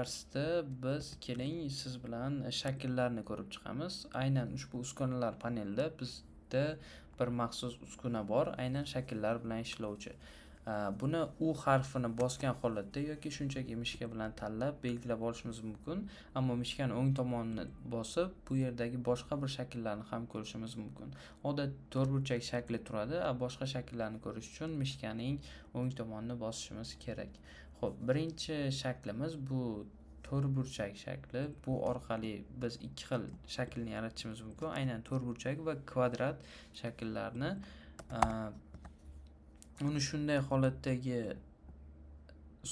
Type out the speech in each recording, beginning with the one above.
Darsda biz keling siz bilan shakllarni ko'rib chiqamiz. Aynan ushbu uskunalar panelida bizda bir maxsus uskuna bor, aynan shakllar bilan ishlovchi. Buni U harfini bosgan holatda yoki shunchaki mishka bilan tanlab belgilab olishimiz mumkin. Ammo mishkani o'ng tomonini bosib, bu yerdagi boshqa bir shakllarni ham ko'rishimiz mumkin. Odatda to'rtburchak shakli turadi, boshqa shakllarni ko'rish uchun mishkaning o'ng tomonini bosishimiz kerak. Xo'p, birinchi shaklimiz bu to'rtburchak shakli. Bu orqali biz ikki xil shaklni yaratishimiz mumkin. Aynan to'rtburchak va kvadrat shakllarni. Uni shunday holatdagi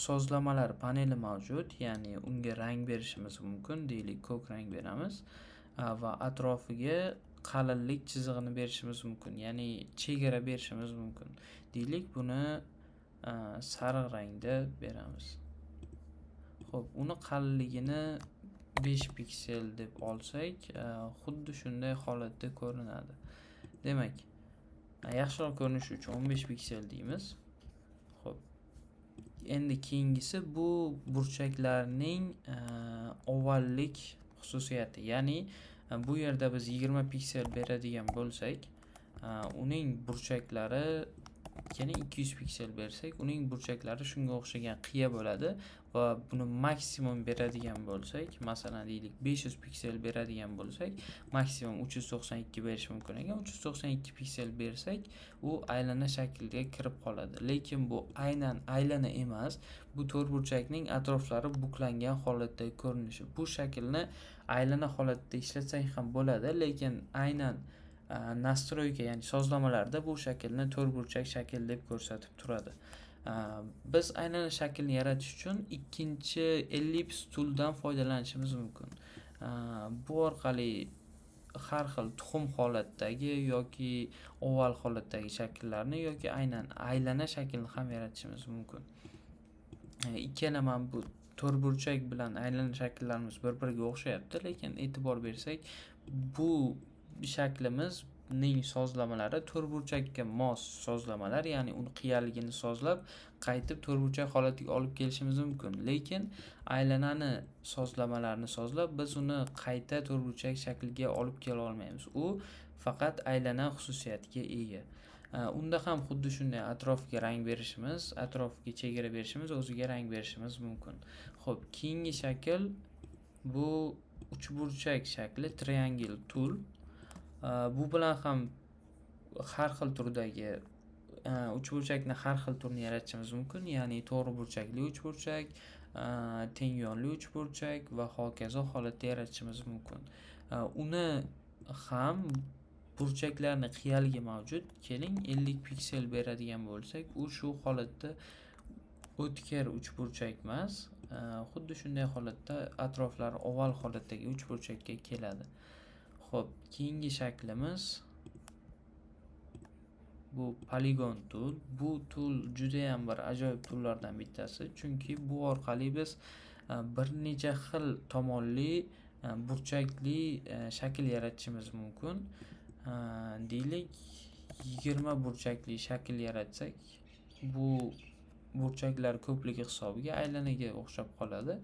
sozlamalar paneli mavjud, ya'ni unga rang berishimiz mumkin. Deylik, ko'k rang beramiz va atrofiga qalinlik chizig'ini berishimiz mumkin, ya'ni chegara berishimiz mumkin. Deylik, buni sariq rangda beramiz. Xo'p, uni qalinligini 5 piksel deb olsak, xuddi shunday holatda ko'rinadi. Demak, yaxshiroq ko'rinishi uchun 15 piksel deymiz. Xo'p, endi keyingisi bu burchaklarning ovallik xususiyati, ya'ni bu yerda biz 20 piksel beradigan bo'lsak, uning burchaklari yana 200 piksel bersak, uning burchaklari shunga o'xshagan qiya bo'ladi va buni maksimum beradigan bo'lsak, masalan deylik 500 piksel beradigan bo'lsak, maksimum 392 berish mumkin ekan. 392 piksel bersak, u aylana shaklga kirib qoladi. Lekin bu aynan aylana emas, bu to'rtburchakning atroflari buklangan holatdagi ko'rinishi. Bu shaklni aylana holatda ishlatsang ham bo'ladi, lekin aynan nastroyka, ya'ni sozlamalarda bu shaklni to'rtburchak shakl deb ko'rsatib turadi. Biz aylana shaklni yaratish uchun ikkinchi ellips tooldan foydalanishimiz mumkin. Bu orqali har xil tuxum holatdagi yoki oval holatdagi shakllarni yoki aynan aylana shaklni ham yaratishimiz mumkin. Ikkala mana bu to'rtburchak bilan aylana shakllarimiz bir-biriga o'xshayapti, lekin e'tibor bersak, bu shaklimizning sozlamalari to'rtburchakka mos sozlamalar, ya'ni uni qiyaligini sozlab qaytib to'rtburchak holatiga olib kelishimiz mumkin. Lekin aylanani sozlamalarini sozlab biz uni qayta to'rtburchak shakliga olib kela olmaymiz. U faqat aylana xususiyatiga ega. Unda ham xuddi shunday atrofiga rang berishimiz, atrofiga chegara berishimiz, o'ziga rang berishimiz mumkin. Xo'p, keyingi shakl bu uchburchak shakli, triangle tool. Bu bilan ham har xil turdagi uchburchakni har xil turini yaratishimiz mumkin, ya'ni to'g'ri burchakli uchburchak, teng yonli uchburchak va hokazo holatda yaratishimiz mumkin. Uni ham burchaklarni qiyaligi mavjud. Keling, 50 piksel beradigan bo'lsak, u shu holatda o'tkir uchburchak emas, xuddi shunday holatda atroflari oval holatdagi uchburchakka keladi. Xo'p, keyingi shaklimiz bu polygon tool. Bu tool juda ham bir ajoyib toollardan bittasi, chunki bu orqali biz bir necha xil tomonli burchakli shakl yaratishimiz mumkin. Deylik, 20 burchakli shakl yaratsak, bu burchaklar ko'pligi hisobiga aylanaga o'xshab qoladi.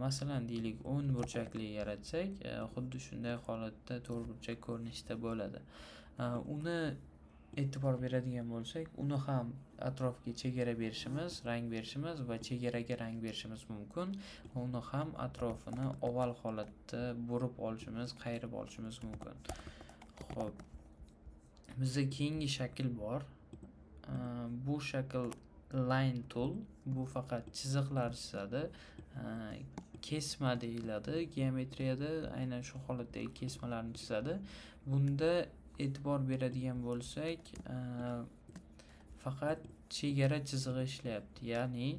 Masalan deylik, 10 burchakli yaratsak, xuddi shunday holatda to'rtburchak ko'rinishda bo'ladi. Uni e'tibor beradigan bo'lsak, uni ham atrofiga chegara berishimiz, rang berishimiz va chegaraga rang berishimiz mumkin. Uni ham atrofini oval holatda burib olishimiz, qayirib olishimiz mumkin. Xo'p, bizda keyingi shakl bor. Bu shakl line tool. Bu faqat chiziqlar chizadi. Kesma deyiladi geometriyada, aynan shu holatdagi kesmalarni chizadi. Bunda e'tibor beradigan bo'lsak, faqat chegara chizig'i ishlayapti. Ya'ni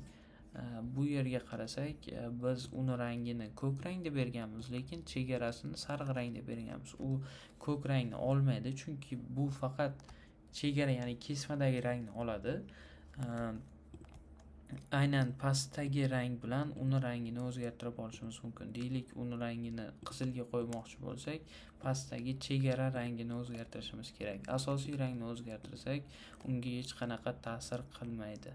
bu yerga qarasak, biz uni rangini ko'k rangda berganmiz, lekin chegarasini sariq rangda berganmiz. U ko'k rangni olmaydi, chunki bu faqat chegara, ya'ni kesmadagi rangni oladi. Aynan pastdagi rang bilan uni rangini o'zgartirib olishimiz mumkin. Deylik, uni rangini qizilga qo'ymoqchi bo'lsak, pastdagi chegara rangini o'zgartirishimiz kerak. Asosiy rangni o'zgartirsak, unga hech qanaqa ta'sir qilmaydi.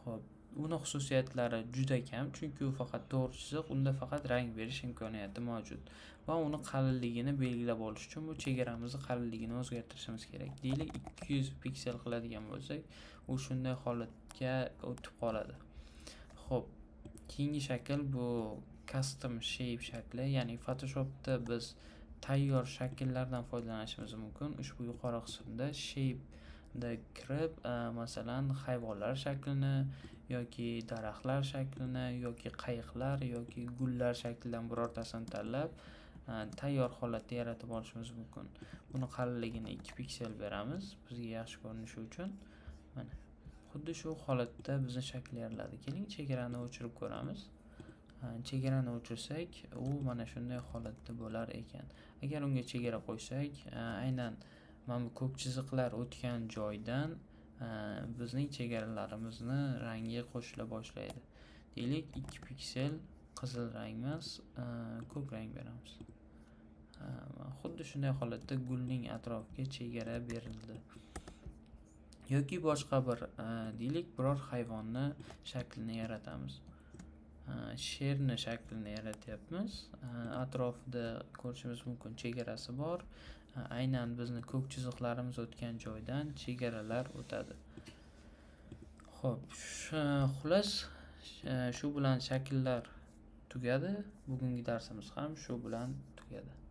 Xo'p, uni xususiyatlari juda kam, chunki u faqat to'g'ri chiziq, unda faqat rang berish imkoniyati mavjud va uni qalinligini belgilab olish uchun bu chegaramizni qalinligini o'zgartirishimiz kerak. Deylik 200 piksel qiladigan bo'lsak, u shunday holatga o'tib qoladi. Xo'p, keyingi shakl bu custom shape shakli, ya'ni Photoshopda biz tayyor shakllardan foydalanishimiz mumkin. Ushbu yuqori qismda shape da kirib, masalan, hayvonlar shaklini yoki daraxtlar shaklini yoki qayiqlar yoki gullar shaklidan birortasini tanlab, tayyor holatda yaratib olishimiz mumkin. Buni qalinligini 2 piksel beramiz bizga yaxshi ko'rinishi uchun. Mana xuddi shu holatda bizning shakl yaratiladi. Keling, chegarani o'chirib ko'ramiz. Chegarani o'chirsak, u mana shunday holatda bo'lar ekan. Agar unga chegara qo'ysak, aynan mana bu ko'k chiziqlar o'tgan joydan bizning chegaralarimizni rangi qo'shila boshlaydi. Deylik, 2 piksel qizil rang emas, ko'k rang beramiz. Xuddi shunday holatda gulning atrofiga chegara berildi. Yoki boshqa bir, deylik, biror hayvonni shaklini yaratamiz. Sherni shaklini yaratyapmiz. Atrofida ko'rishimiz mumkin chegarasi bor. Aynan bizni ko'k chiziqlarimiz o'tgan joydan chegaralar o'tadi. Xo'p, xullas, shu bilan shakllar tugadi. Bugungi darsimiz ham shu bilan tugadi.